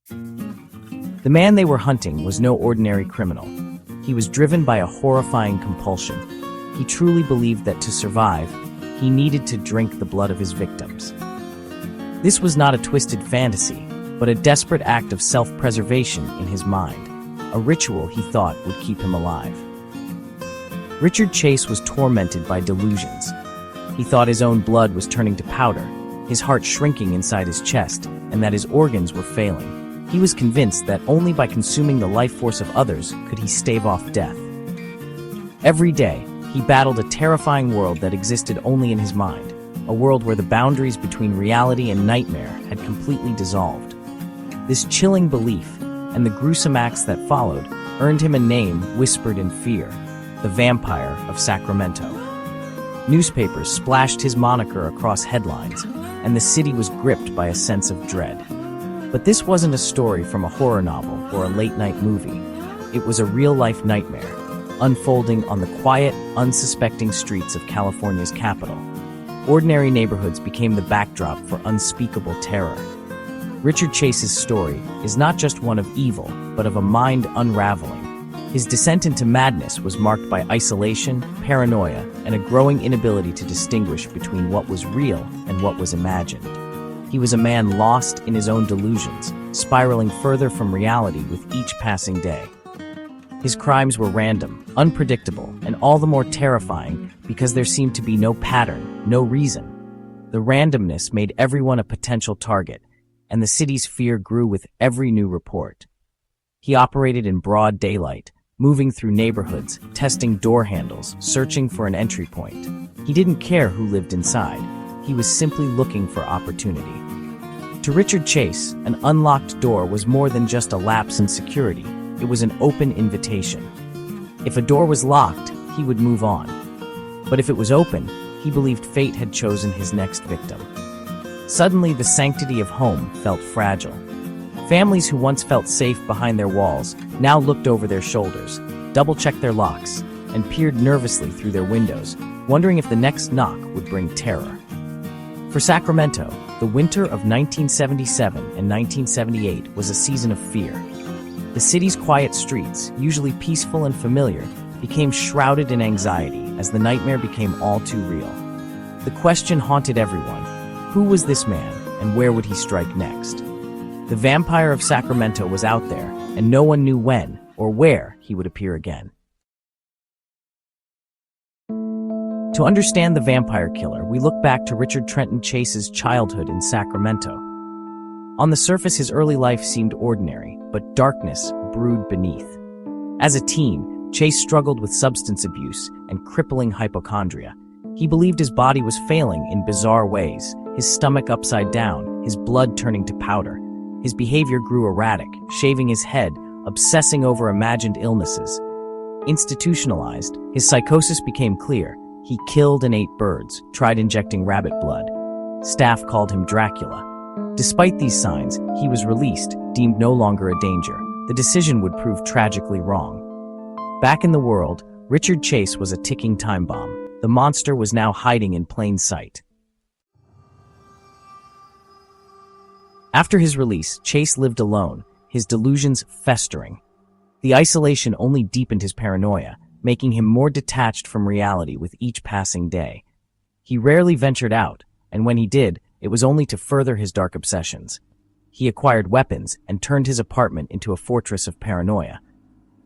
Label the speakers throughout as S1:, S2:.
S1: The man they were hunting was no ordinary criminal. He was driven by a horrifying compulsion. He truly believed that to survive, he needed to drink the blood of his victims. This was not a twisted fantasy, but a desperate act of self-preservation in his mind, a ritual he thought would keep him alive. Richard Chase was tormented by delusions. He thought his own blood was turning to powder, his heart shrinking inside his chest, and that his organs were failing. He was convinced that only by consuming the life force of others could he stave off death. Every day, he battled a terrifying world that existed only in his mind, a world where the boundaries between reality and nightmare had completely dissolved. This chilling belief, and the gruesome acts that followed, earned him a name whispered in fear: the Vampire of Sacramento. Newspapers splashed his moniker across headlines, and the city was gripped by a sense of dread. But this wasn't a story from a horror novel or a late-night movie. It was a real-life nightmare, unfolding on the quiet, unsuspecting streets of California's capital. Ordinary neighborhoods became the backdrop for unspeakable terror. Richard Chase's story is not just one of evil, but of a mind unraveling. His descent into madness was marked by isolation, paranoia, and a growing inability to distinguish between what was real and what was imagined. He was a man lost in his own delusions, spiraling further from reality with each passing day. His crimes were random, unpredictable, and all the more terrifying because there seemed to be no pattern, no reason. The randomness made everyone a potential target, and the city's fear grew with every new report. He operated in broad daylight, moving through neighborhoods, testing door handles, searching for an entry point. He didn't care who lived inside. He was simply looking for opportunity. To Richard Chase, an unlocked door was more than just a lapse in security. It was an open invitation. If a door was locked, he would move on. But if it was open, he believed fate had chosen his next victim. Suddenly, the sanctity of home felt fragile. Families who once felt safe behind their walls now looked over their shoulders, double-checked their locks, and peered nervously through their windows, wondering if the next knock would bring terror. For Sacramento, the winter of 1977 and 1978 was a season of fear. The city's quiet streets, usually peaceful and familiar, became shrouded in anxiety as the nightmare became all too real. The question haunted everyone: who was this man, and where would he strike next? The Vampire of Sacramento was out there, and no one knew when or where he would appear again. To understand the vampire killer, we look back to Richard Trenton Chase's childhood in Sacramento. On the surface, his early life seemed ordinary, but darkness brewed beneath. As a teen, Chase struggled with substance abuse and crippling hypochondria. He believed his body was failing in bizarre ways, his stomach upside down, his blood turning to powder. His behavior grew erratic, shaving his head, obsessing over imagined illnesses. Institutionalized, his psychosis became clear. He killed and ate birds, tried injecting rabbit blood. Staff called him Dracula. Despite these signs, he was released, deemed no longer a danger. The decision would prove tragically wrong. Back in the world, Richard Chase was a ticking time bomb. The monster was now hiding in plain sight. After his release, Chase lived alone, his delusions festering. The isolation only deepened his paranoia, making him more detached from reality with each passing day. He rarely ventured out, and when he did, it was only to further his dark obsessions. He acquired weapons and turned his apartment into a fortress of paranoia.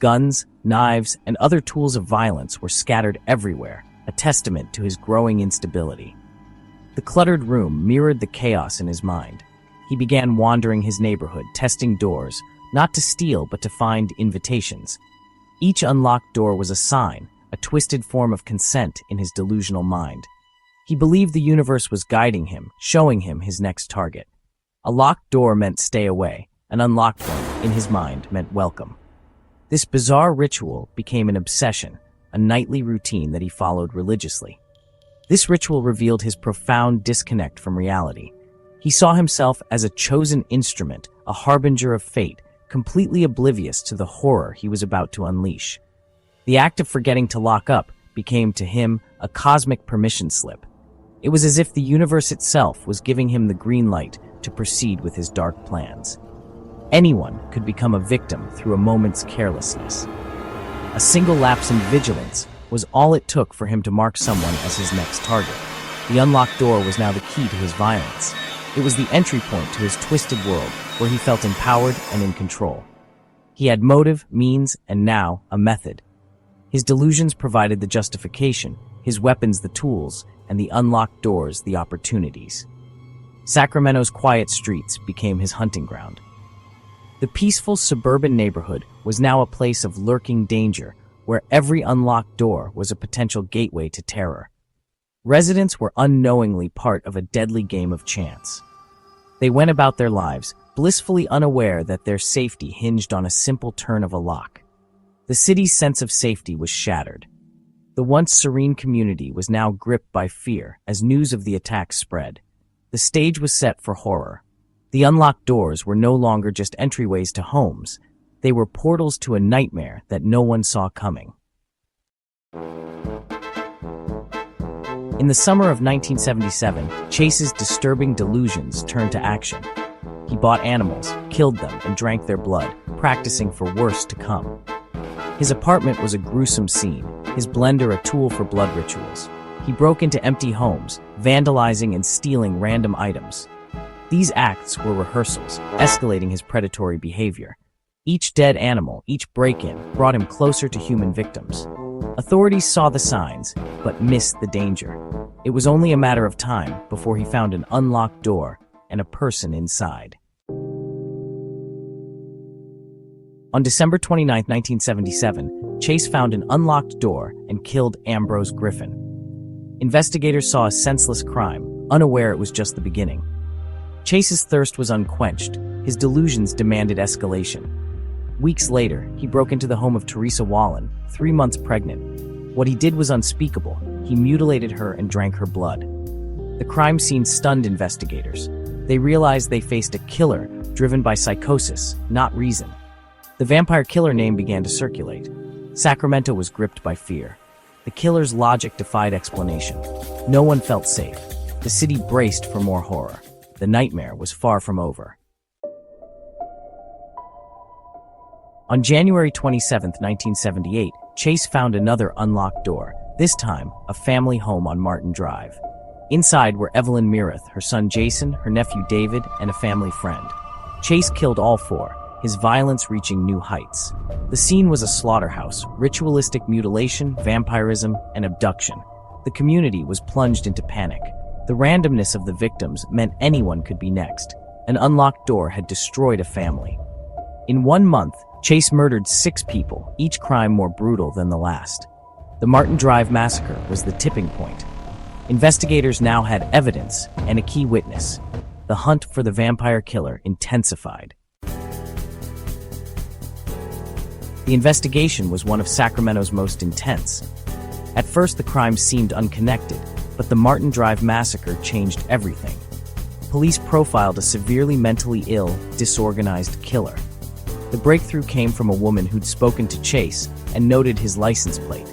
S1: Guns, knives, and other tools of violence were scattered everywhere, a testament to his growing instability. The cluttered room mirrored the chaos in his mind. He began wandering his neighborhood, testing doors, not to steal but to find invitations. Each unlocked door was a sign, a twisted form of consent in his delusional mind. He believed the universe was guiding him, showing him his next target. A locked door meant stay away, an unlocked one, in his mind, meant welcome. This bizarre ritual became an obsession, a nightly routine that he followed religiously. This ritual revealed his profound disconnect from reality. He saw himself as a chosen instrument, a harbinger of fate, completely oblivious to the horror he was about to unleash. The act of forgetting to lock up became to him a cosmic permission slip. It was as if the universe itself was giving him the green light to proceed with his dark plans. Anyone could become a victim through a moment's carelessness. A single lapse in vigilance was all it took for him to mark someone as his next target. The unlocked door was now the key to his violence. It was the entry point to his twisted world, where he felt empowered and in control. He had motive, means, and now a method. His delusions provided the justification, his weapons the tools, and the unlocked doors the opportunities. Sacramento's quiet streets became his hunting ground. The peaceful suburban neighborhood was now a place of lurking danger, where every unlocked door was a potential gateway to terror. Residents were unknowingly part of a deadly game of chance. They went about their lives, blissfully unaware that their safety hinged on a simple turn of a lock. The city's sense of safety was shattered. The once serene community was now gripped by fear as news of the attack spread. The stage was set for horror. The unlocked doors were no longer just entryways to homes. They were portals to a nightmare that no one saw coming. In the summer of 1977, Chase's disturbing delusions turned to action. He bought animals, killed them, and drank their blood, practicing for worse to come. His apartment was a gruesome scene, his blender a tool for blood rituals. He broke into empty homes, vandalizing and stealing random items. These acts were rehearsals, escalating his predatory behavior. Each dead animal, each break-in, brought him closer to human victims. Authorities saw the signs, but missed the danger. It was only a matter of time before he found an unlocked door and a person inside. On December 29, 1977, Chase found an unlocked door and killed Ambrose Griffin. Investigators saw a senseless crime, unaware it was just the beginning. Chase's thirst was unquenched. His delusions demanded escalation. Weeks later, he broke into the home of Teresa Wallen, 3 months pregnant. What he did was unspeakable. He mutilated her and drank her blood. The crime scene stunned investigators. They realized they faced a killer driven by psychosis, not reason. The vampire killer name began to circulate. Sacramento was gripped by fear. The killer's logic defied explanation. No one felt safe. The city braced for more horror. The nightmare was far from over. On January 27, 1978, Chase found another unlocked door, this time a family home on Martin Drive. Inside were Evelyn Meredith, her son Jason, her nephew David, and a family friend. Chase killed all four, his violence reaching new heights. The scene was a slaughterhouse, ritualistic mutilation, vampirism, and abduction. The community was plunged into panic. The randomness of the victims meant anyone could be next. An unlocked door had destroyed a family. In 1 month, Chase murdered 6 people, each crime more brutal than the last. The Martin Drive massacre was the tipping point. Investigators now had evidence and a key witness. The hunt for the vampire killer intensified. The investigation was one of Sacramento's most intense. At first, the crimes seemed unconnected, but the Martin Drive massacre changed everything. Police profiled a severely mentally ill, disorganized killer. The breakthrough came from a woman who'd spoken to Chase and noted his license plate.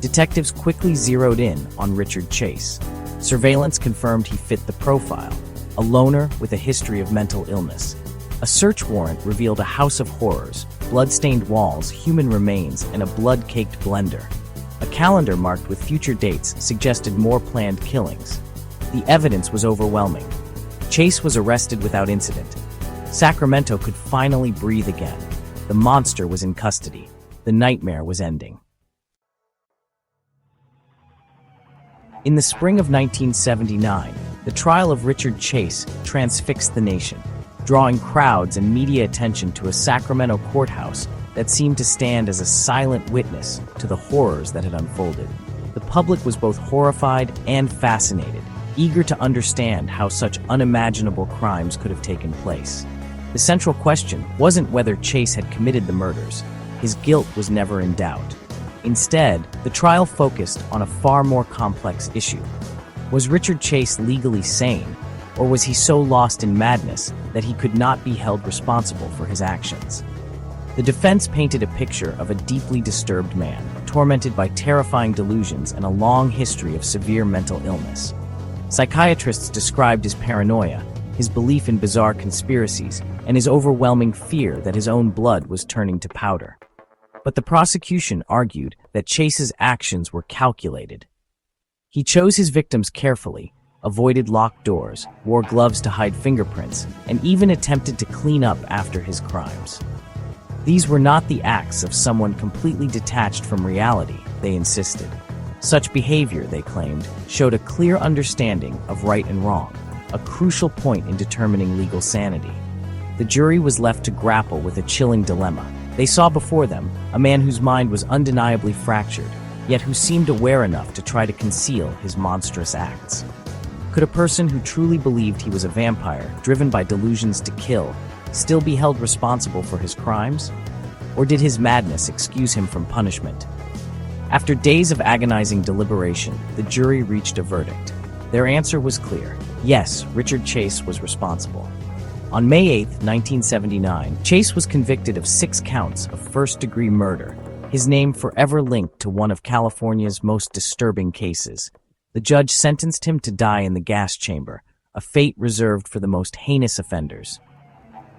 S1: Detectives quickly zeroed in on Richard Chase. Surveillance confirmed he fit the profile, a loner with a history of mental illness. A search warrant revealed a house of horrors, blood-stained walls, human remains, and a blood-caked blender. A calendar marked with future dates suggested more planned killings. The evidence was overwhelming. Chase was arrested without incident. Sacramento could finally breathe again. The monster was in custody. The nightmare was ending. In the spring of 1979, the trial of Richard Chase transfixed the nation, drawing crowds and media attention to a Sacramento courthouse that seemed to stand as a silent witness to the horrors that had unfolded. The public was both horrified and fascinated, eager to understand how such unimaginable crimes could have taken place. The central question wasn't whether Chase had committed the murders. His guilt was never in doubt. Instead, the trial focused on a far more complex issue. Was Richard Chase legally sane, or was he so lost in madness that he could not be held responsible for his actions? The defense painted a picture of a deeply disturbed man, tormented by terrifying delusions and a long history of severe mental illness. Psychiatrists described his paranoia, his belief in bizarre conspiracies, and his overwhelming fear that his own blood was turning to powder. But the prosecution argued that Chase's actions were calculated. He chose his victims carefully, avoided locked doors, wore gloves to hide fingerprints, and even attempted to clean up after his crimes. These were not the acts of someone completely detached from reality, they insisted. Such behavior, they claimed, showed a clear understanding of right and wrong, a crucial point in determining legal sanity. The jury was left to grapple with a chilling dilemma. They saw before them a man whose mind was undeniably fractured, yet who seemed aware enough to try to conceal his monstrous acts. Could a person who truly believed he was a vampire, driven by delusions to kill, still be held responsible for his crimes? Or did his madness excuse him from punishment? After days of agonizing deliberation, the jury reached a verdict. Their answer was clear. Yes, Richard Chase was responsible. On May 8, 1979, Chase was convicted of 6 counts of first-degree murder, his name forever linked to one of California's most disturbing cases. The judge sentenced him to die in the gas chamber, a fate reserved for the most heinous offenders.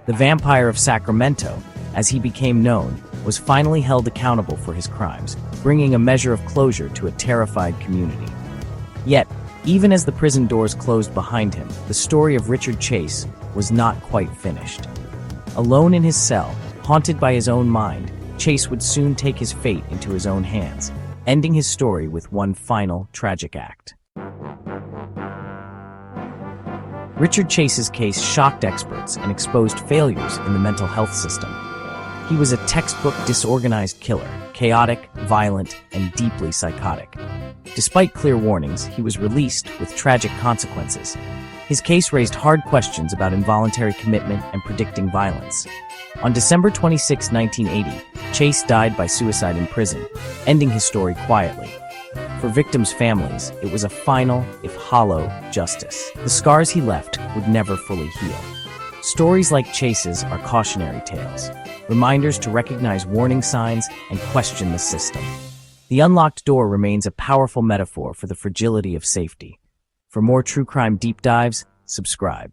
S1: The Vampire of Sacramento, as he became known, was finally held accountable for his crimes, bringing a measure of closure to a terrified community. Yet, even as the prison doors closed behind him, the story of Richard Chase was not quite finished. Alone in his cell, haunted by his own mind, Chase would soon take his fate into his own hands, ending his story with one final tragic act. Richard Chase's case shocked experts and exposed failures in the mental health system. He was a textbook disorganized killer, chaotic, violent, and deeply psychotic. Despite clear warnings, he was released with tragic consequences. His case raised hard questions about involuntary commitment and predicting violence. On December 26, 1980, Chase died by suicide in prison, ending his story quietly. For victims' families, it was a final, if hollow, justice. The scars he left would never fully heal. Stories like Chase's are cautionary tales, reminders to recognize warning signs and question the system. The unlocked door remains a powerful metaphor for the fragility of safety. For more true crime deep dives, subscribe.